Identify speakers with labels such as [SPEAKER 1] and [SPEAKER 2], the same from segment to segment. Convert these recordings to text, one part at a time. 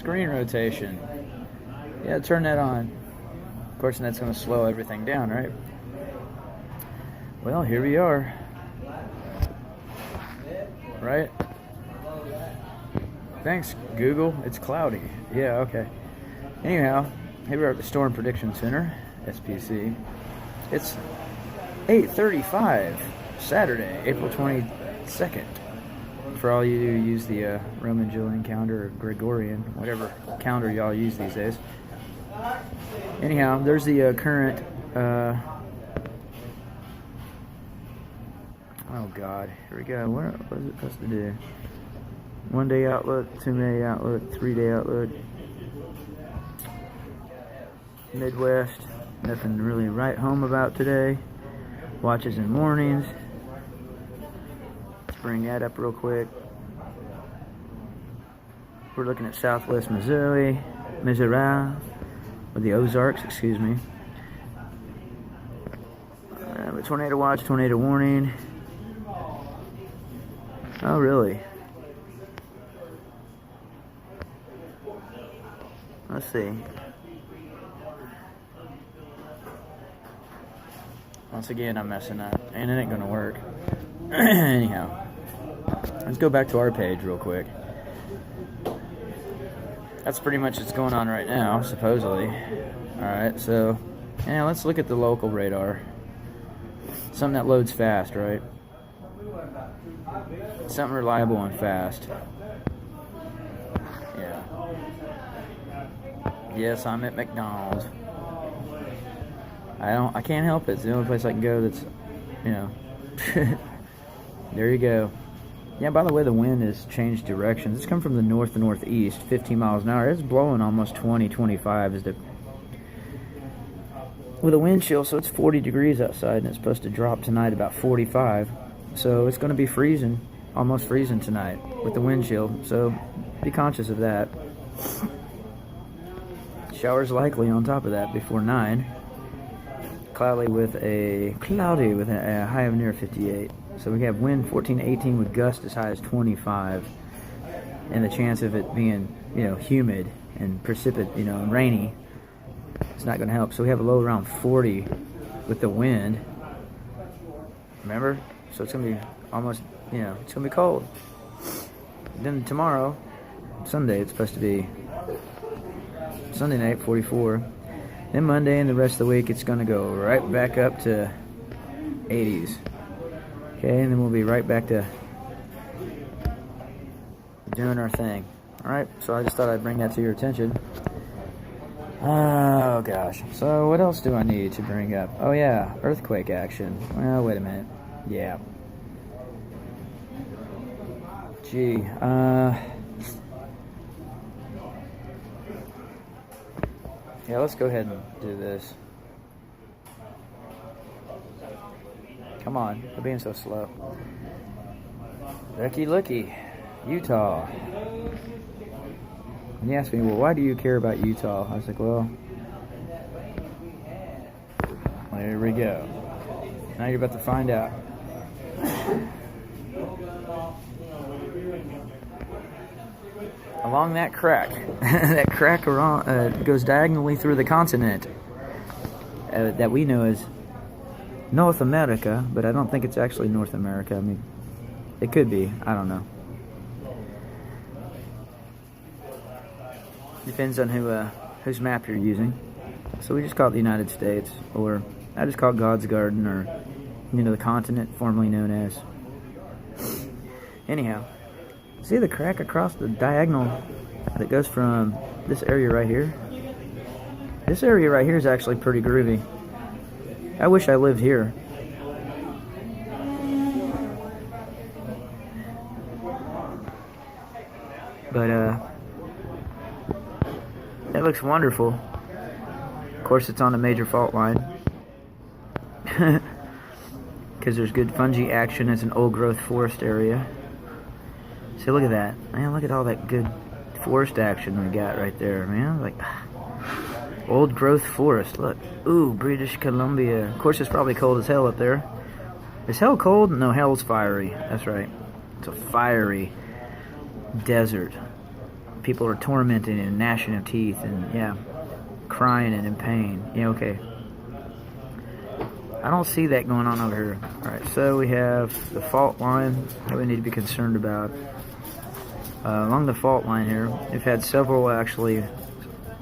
[SPEAKER 1] screen rotation. Yeah, turn that on. Of course, that's going to slow everything down, right? Well, here we are. Right? Thanks, Google. It's cloudy. Yeah, okay. Anyhow, here we are at the Storm Prediction Center, SPC. It's 8:35, Saturday, April 22nd. For all you who use the Roman Julian calendar or Gregorian, whatever calendar y'all use these days. Anyhow, there's the current. Oh God, here we go. What is it supposed to do? 1 day outlook, 2 day outlook, 3 day outlook. Midwest, nothing really to write home about today. Watches and warnings. Let's bring that up real quick. We're looking at Southwest Missouri, or the Ozarks, excuse me. A tornado watch, tornado warning. Oh, really? Let's see. Once again, I'm messing up, and it ain't gonna work. Anyhow, let's go back to our page real quick. That's pretty much what's going on right now, supposedly. Alright, so, yeah, let's look at the local radar. Something that loads fast, right? Something reliable and fast. Yeah. Yes, I'm at McDonald's. I can't help it. It's the only place I can go that's, you know. There you go. Yeah, by the way, the wind has changed directions. It's come from the north to northeast, 15 miles an hour. It's blowing almost 20, 25 with a wind chill, so it's 40 degrees outside, and it's supposed to drop tonight about 45. So it's going to be freezing, almost freezing tonight with the wind chill. So be conscious of that. Showers likely on top of that before 9. Cloudy with a high of near 58. So we have wind 14 to 18 with gusts as high as 25, and the chance of it being, humid and and rainy, it's not going to help. So we have a low around 40 with the wind. Remember? So it's going to be almost, it's going to be cold. Then tomorrow, Sunday, it's supposed to be Sunday night 44. Then Monday and the rest of the week, it's going to go right back up to 80s. Okay, and then we'll be right back to doing our thing. Alright, so I just thought I'd bring that to your attention. Oh, gosh. So what else do I need to bring up? Oh, yeah, earthquake action. Well, wait a minute. Yeah. Gee, yeah, let's go ahead and do this. Come on, we're being so slow. Looky, Utah. And he asked me, well, why do you care about Utah? I was like, well, there we go. Now you're about to find out. Along that crack, that crack around, goes diagonally through the continent that we know as North America, but I don't think it's actually North America. I mean, it could be. I don't know. Depends on whose map you're using. So we just call it the United States, or I just call it God's Garden, or the continent formerly known as. Anyhow, see the crack across the diagonal that goes from this area right here? This area right here is actually pretty groovy. I wish I lived here. But, that looks wonderful. Of course, it's on a major fault line. Because there's good fungi action. It's an old-growth forest area. See, look at that. Man, look at all that good forest action we got right there, man. Like, old growth forest, look. Ooh, British Columbia. Of course, it's probably cold as hell up there. Is hell cold? No, hell's fiery. That's right. It's a fiery desert. people are tormenting and gnashing of teeth and, yeah, crying and in pain. Yeah, okay. I don't see that going on over here. Alright, so we have the fault line that we need to be concerned about. Along the fault line here, we've had several actually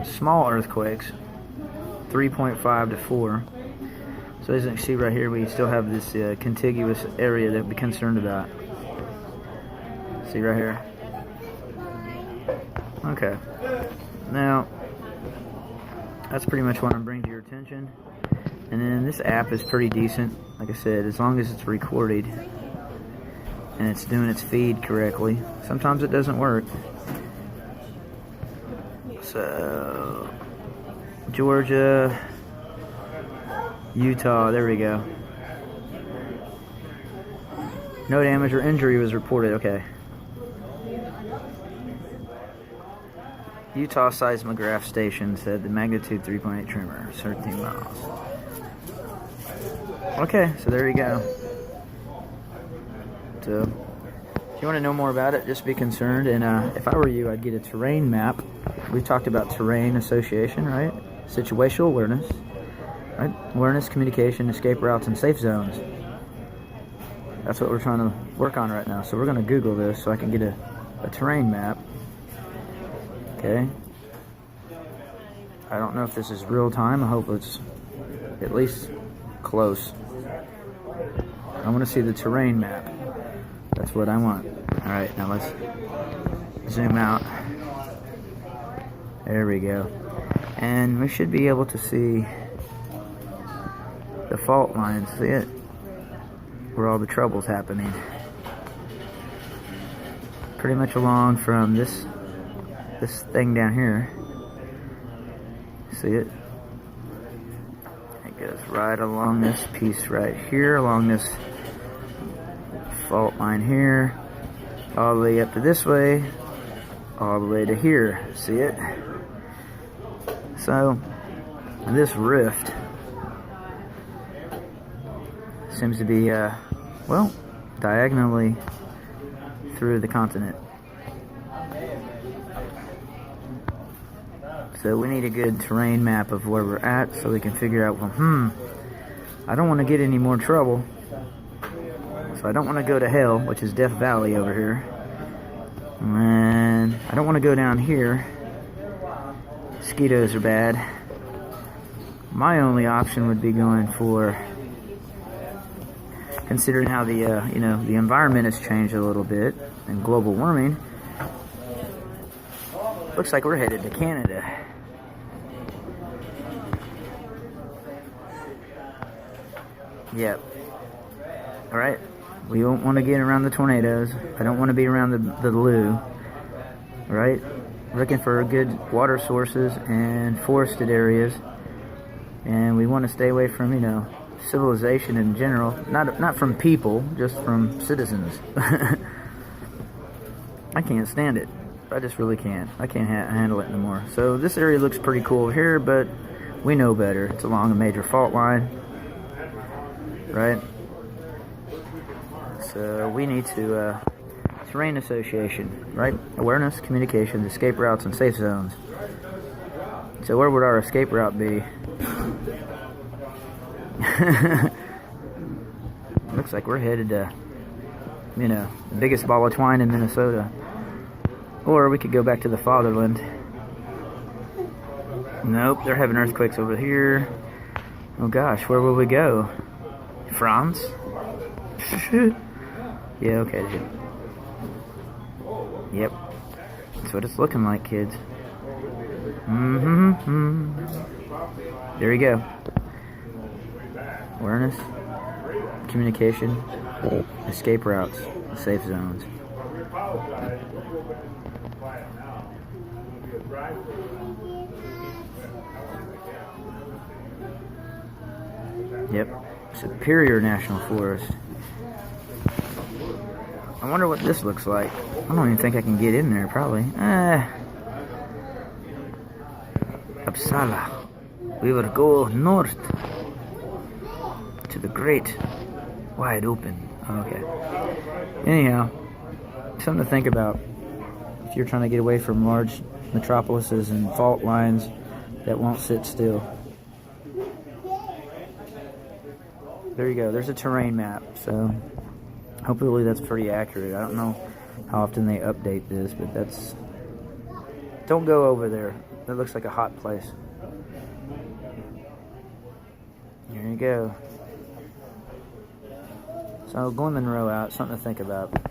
[SPEAKER 1] small earthquakes, 3.5 to 4. So as you can see right here, we still have this contiguous area that we're concerned about. See right here? Okay. Now, that's pretty much what I'm bringing to your attention. And then this app is pretty decent, like I said, as long as it's recorded and it's doing its feed correctly. Sometimes it doesn't work. So, Georgia, Utah, there we go. No damage or injury was reported, okay. Utah seismograph station said the magnitude 3.8 tremor, 13 miles. Okay, so there you go. So, if you want to know more about it, just be concerned. And if I were you, I'd get a terrain map. We talked about terrain association, right? Situational awareness, right? Awareness, communication, escape routes, and safe zones. That's what we're trying to work on right now. So we're going to Google this so I can get a terrain map. Okay. I don't know if this is real time. I hope it's at least close. I want to see the terrain map. That's what I want. Alright, now let's zoom out. There we go. And we should be able to see the fault lines. See it? Where all the trouble's happening. Pretty much along from this thing down here. See it? It goes right along this piece right here, along this fault line here, all the way up to this way, all the way to here. See it? So, this rift seems to be, well, diagonally through the continent. So we need a good terrain map of where we're at so we can figure out, well, I don't want to get any more trouble. So I don't want to go to hell, which is Death Valley over here. And I don't want to go down here. Mosquitoes are bad. My only option would be going for, considering how the the environment has changed a little bit and global warming. Looks like we're headed to Canada. Yep. Alright. We don't want to get around the tornadoes. I don't want to be around the loo. Right? Looking for good water sources and forested areas. And we want to stay away from, civilization in general. Not from people, just from citizens. I can't stand it. I just really can't. I can't handle it anymore. So this area looks pretty cool here, but we know better. It's along a major fault line. Right? So we need to, terrain association, right? Awareness, communication, escape routes, and safe zones. So where would our escape route be? Looks like we're headed to, the biggest ball of twine in Minnesota. Or we could go back to the fatherland. Nope, they're having earthquakes over here. Oh gosh, where will we go? France? Yeah, okay, dude. Yep. That's what it's looking like, kids. There you go. Awareness, communication, escape routes, safe zones. Yep. Superior National Forest. I wonder what this looks like. I don't even think I can get in there, probably. Uppsala. We will go north to the great wide open. Okay. Anyhow, something to think about. if you're trying to get away from large metropolises and fault lines that won't sit still. There you go. There's a terrain map. So hopefully that's pretty accurate. I don't know how often they update this, but that's... Don't go over there. That looks like a hot place. There you go. So Glen Monroe out. Something to think about.